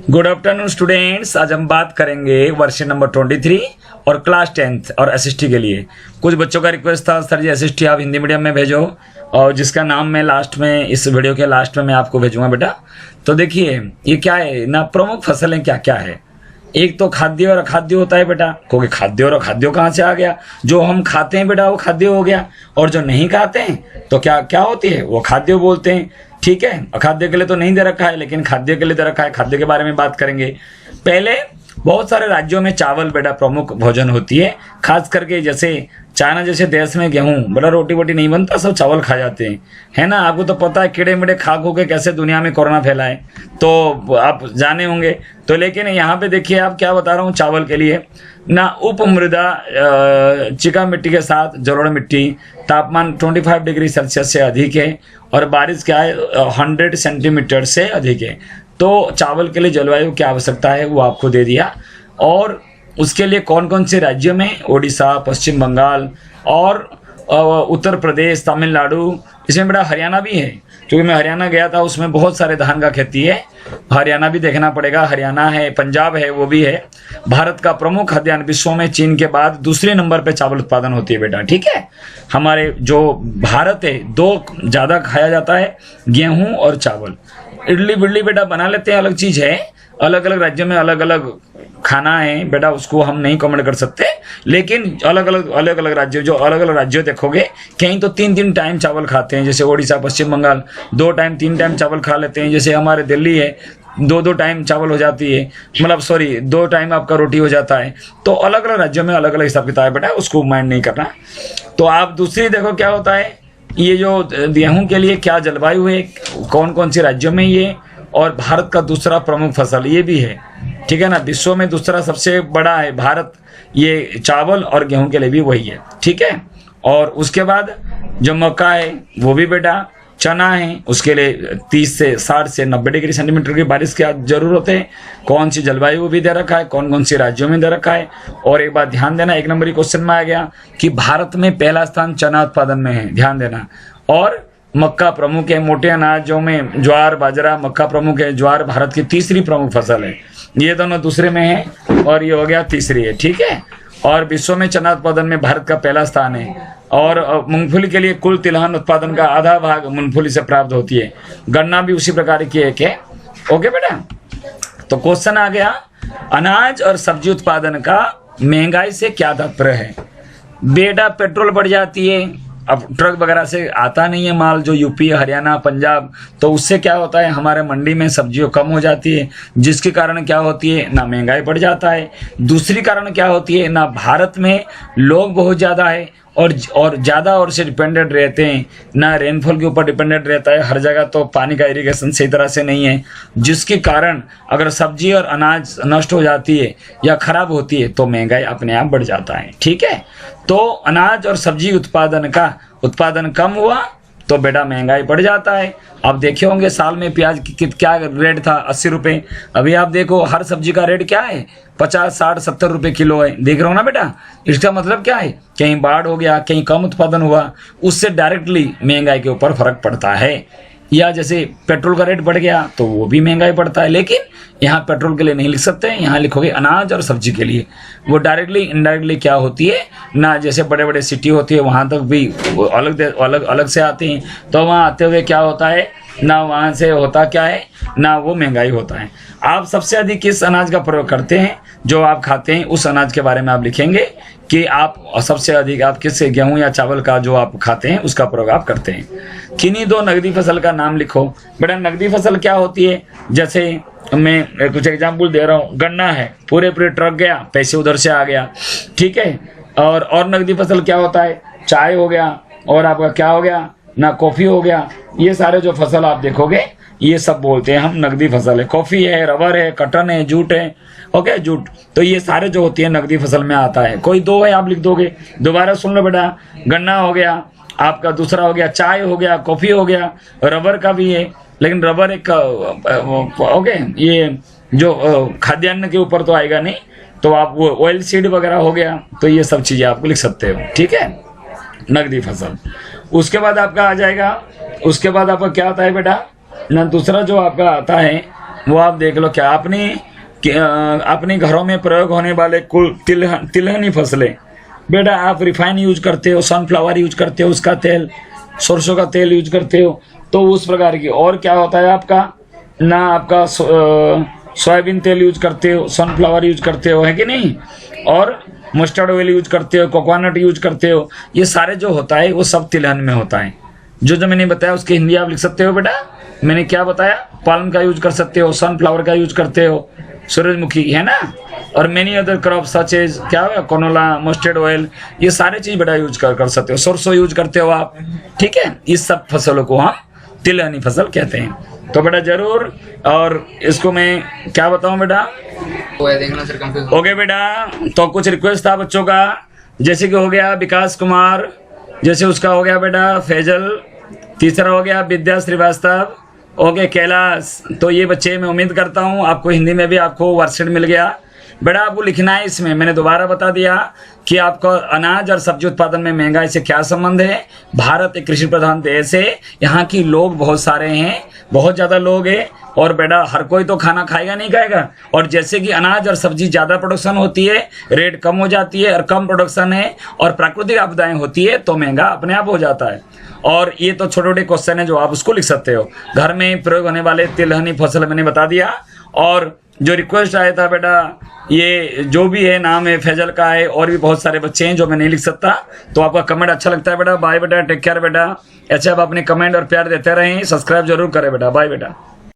Good afternoon students. आज हम बात करेंगे वर्ष नंबर 23 और क्लास 10th और एसएसटी के लिए। कुछ बच्चों का रिक्वेस्ट था, सर जी एसएसटी आप हिंदी मीडियम में भेजो, और जिसका नाम मैं लास्ट में इस वीडियो के लास्ट में मैं आपको भेजूंगा बेटा। तो देखिए ये क्या है ना, प्रमुख फसलें क्या क्या है। एक तो खाद्य और अखाद्य होता है बेटा, क्योंकि खाद्य और अखाद्य कहाँ से आ गया। जो हम खाते हैं बेटा वो खाद्य हो गया, और जो नहीं खाते हैं तो क्या क्या होती है वो खाद्य बोलते हैं। ठीक है, अखाद्य के लिए तो नहीं दे रखा है, लेकिन खाद्य के लिए दे रखा है। खाद्य के बारे में बात करेंगे। पहले बहुत सारे राज्यों में चावल बेटा प्रमुख भोजन होती है, खास करके जैसे चाइना जैसे देश में गेहूं बड़ा रोटी वोटी नहीं बनता, सब चावल खा जाते हैं, है ना। आपको तो पता है कीड़े मिड़े खा खो के कैसे दुनिया में कोरोना फैला है, तो आप जाने होंगे। तो लेकिन यहाँ पे देखिए आप क्या बता रहा हूँ चावल के लिए ना, उप मृदा चिका मिट्टी के साथ जलोढ़ मिट्टी, तापमान 25 डिग्री सेल्सियस से अधिक है, और बारिश क्या है 100 सेंटीमीटर से अधिक है। तो चावल के लिए जलवायु की आवश्यकता है वो आपको दे दिया। और उसके लिए कौन कौन से राज्यों में, ओडिशा, पश्चिम बंगाल और उत्तर प्रदेश, तमिलनाडु, इसमें बड़ा हरियाणा भी है, क्योंकि मैं हरियाणा गया था, उसमें बहुत सारे धान का खेती है। हरियाणा भी देखना पड़ेगा, हरियाणा है, पंजाब है, वो भी है। भारत का प्रमुख खाद्यान्न विश्व में चीन के बाद दूसरे नंबर पे चावल उत्पादन होती है बेटा। ठीक है, हमारे जो भारत है दो ज़्यादा खाया जाता है, गेहूं और चावल। इडली बिडली बेटा बना लेते हैं, अलग चीज़ है। अलग अलग राज्यों में अलग अलग खाना है बेटा, उसको हम नहीं कमेंट कर सकते, लेकिन अलग अलग राज्यों, जो अलग अलग राज्यों देखोगे कहीं तो 3 टाइम चावल खाते हैं। जैसे ओडिशा, पश्चिम बंगाल 2 टाइम 3 टाइम चावल खा लेते हैं। जैसे हमारे दिल्ली है 2 टाइम चावल हो जाती है, मतलब सॉरी 2 टाइम आपका रोटी हो जाता है। तो अलग अलग राज्यों में अलग अलग हिसाब किताब है बेटा, उसको माइंड नहीं करना। तो आप दूसरी देखो क्या होता है, ये जो गेहूं के लिए क्या जलवायु है, कौन कौन से राज्यों में ये, और भारत का दूसरा प्रमुख फसल ये भी है। ठीक है ना, विश्व में दूसरा सबसे बड़ा है भारत, ये चावल और गेहूं के लिए भी वही है। ठीक है, और उसके बाद जो मक्का है वो भी बेटा, चना है, उसके लिए 30 से 60 से 90 डिग्री सेंटीमीटर की बारिश की जरूरत है। कौन सी जलवायु वो भी दे रखा है, कौन कौन से राज्यों में दे रखा है। और एक बात ध्यान देना, 1 नंबर क्वेश्चन में आ गया कि भारत में पहला स्थान चना उत्पादन में है, ध्यान देना। और मक्का प्रमुख है, मोटे अनाजों में ज्वार बाजरा मक्का प्रमुख है। ज्वार भारत की तीसरी प्रमुख फसल है, ये दोनों दूसरे में है और ये हो गया तीसरी है। ठीक है, और विश्व में चना उत्पादन में भारत का पहला स्थान है। और मूंगफली के लिए कुल तिलहन उत्पादन का आधा भाग मूंगफली से प्राप्त होती है। गन्ना भी उसी प्रकार की एक है। ओके बेटा, तो क्वेश्चन आ गया, अनाज और सब्जी उत्पादन का महंगाई से क्या तात्पर्य है। बेटा पेट्रोल बढ़ जाती है, अब ट्रक वगैरह से आता नहीं है माल, जो यूपी, हरियाणा, पंजाब, तो उससे क्या होता है हमारे मंडी में सब्जियों कम हो जाती है, जिसके कारण क्या होती है ना महंगाई बढ़ जाता है। दूसरी कारण क्या होती है ना, भारत में लोग बहुत ज़्यादा है और ज़्यादा और से डिपेंडेंट रहते हैं, ना रेनफॉल के ऊपर डिपेंडेंट रहता है। हर जगह तो पानी का इरिगेशन सही तरह से नहीं है, जिसके कारण अगर सब्जी और अनाज नष्ट हो जाती है या खराब होती है तो महंगाई अपने आप बढ़ जाता है। ठीक है, तो अनाज और सब्जी उत्पादन कम हुआ तो बेटा महंगाई बढ़ जाता है। आप देखे होंगे साल में प्याज की क्या रेट था, 80 रुपये। अभी आप देखो हर सब्जी का रेट क्या है, 50, 60, 70 रुपये किलो है। देख रहे हो ना बेटा, इसका मतलब क्या है, कहीं बाढ़ हो गया, कहीं कम उत्पादन हुआ, उससे डायरेक्टली महंगाई के ऊपर फर्क पड़ता है। या जैसे पेट्रोल का रेट बढ़ गया तो वो भी महंगाई बढ़ता है, लेकिन यहाँ पेट्रोल के लिए नहीं लिख सकते, यहाँ लिखोगे अनाज और सब्जी के लिए। वो डायरेक्टली इनडायरेक्टली क्या होती है ना, जैसे बड़े बड़े सिटी होती है वहाँ तक भी अलग से आते हैं, तो वहाँ आते हुए क्या होता है ना, वहाँ से होता क्या है ना, वो महंगाई होता है। आप सबसे अधिक किस अनाज का प्रयोग करते हैं, जो आप खाते हैं उस अनाज के बारे में आप लिखेंगे कि आप सबसे अधिक आप किस गेहूं या चावल का जो आप खाते हैं उसका प्रयोग आप करते हैं। किन्हीं 2 नगदी फसल का नाम लिखो। बेटा नगदी फसल क्या होती है, जैसे मैं कुछ एग्जाम्पल दे रहा हूँ, गन्ना है, पूरे ट्रक गया, पैसे उधर से आ गया। ठीक है, और नगदी फसल क्या होता है, चाय हो गया, और आपका क्या हो गया ना, कॉफी हो गया। ये सारे जो फसल आप देखोगे ये सब बोलते हैं हम नगदी फसल है। कॉफी है, रबर है, कटन है, जूट है। ओके, जूट, तो ये सारे जो होती है नगदी फसल में आता है। कोई 2 है आप लिख दोगे, दोबारा सुन लो बेटा, गन्ना हो गया आपका, दूसरा हो गया चाय हो गया, कॉफी हो गया, रबर का भी है, लेकिन रबर एक ओके, ये जो खाद्यान्न के ऊपर तो आएगा नहीं, तो आप वो ऑयल सीड वगैरह हो गया, तो ये सब चीजें आप लिख सकते हो। ठीक है, नगदी फसल। उसके बाद आपका आ जाएगा, उसके बाद आपका क्या आता है बेटा ना, दूसरा जो आपका आता है वो आप देख लो क्या अपने घरों में प्रयोग होने वाले कुल तिलहनी फसलें। बेटा आप रिफाइन यूज करते हो, सनफ्लावर यूज करते हो, उसका तेल, सरसों का तेल यूज करते हो, तो उस प्रकार की। और क्या होता है आपका ना, आपका सोयाबीन तेल यूज करते हो, सनफ्लावर यूज करते हो, है कि नहीं, और मस्टर्ड ऑयल यूज करते हो, कोकोनट यूज करते हो। ये सारे जो होता है वो सब तिलहन में होता है। जो मैंने बताया उसकी हिंदी आप लिख सकते हो बेटा। मैंने क्या बताया, पाल्म का यूज कर सकते हो, सनफ्लावर का यूज करते हो, सूरजमुखी, है ना, और many other crop such as क्या है, कोनोला, मस्टर्ड ऑयल, ये सारे चीज बेटा यूज कर सकते हो। सरसों यूज करते हो आप, ठीक है। इस सब फसलों को हम तिलहनी फसल कहते हैं। तो बेटा जरूर, और इसको मैं क्या बताऊं बेटा, ओके बेटा। तो कुछ रिक्वेस्ट था बच्चों का, जैसे कि हो गया विकास कुमार, जैसे उसका हो गया बेटा फैजल, तीसरा हो गया विद्या श्रीवास्तव, ओके कैलाश। तो ये बच्चे मैं उम्मीद करता हूँ आपको हिंदी में भी आपको वर्कशीट मिल गया। बेटा आपको लिखना है इसमें, मैंने दोबारा बता दिया कि आपको अनाज और सब्जी उत्पादन में महंगाई से क्या संबंध है। भारत एक कृषि प्रधान देश है, यहाँ की लोग बहुत सारे हैं, बहुत ज़्यादा लोग हैं, और बेटा हर कोई तो खाना खाएगा नहीं खाएगा। और जैसे कि अनाज और सब्जी ज़्यादा प्रोडक्शन होती है, रेट कम हो जाती है, और कम प्रोडक्शन है और प्राकृतिक आपदाएं होती है तो महंगा अपने आप हो जाता है। और ये तो छोटे छोटे क्वेश्चन है जो आप उसको लिख सकते हो। घर में प्रयोग होने वाले तिलहनी फसल मैंने बता दिया। और जो रिक्वेस्ट आया था बेटा, ये जो भी है नाम है फैजल का है, और भी बहुत सारे बच्चे हैं जो मैं नहीं लिख सकता। तो आपका कमेंट अच्छा लगता है बेटा। बाय बेटा, टेक केयर बेटा। अच्छा आप अपने कमेंट और प्यार देते रहें, सब्सक्राइब जरूर करें बेटा। बाय बेटा।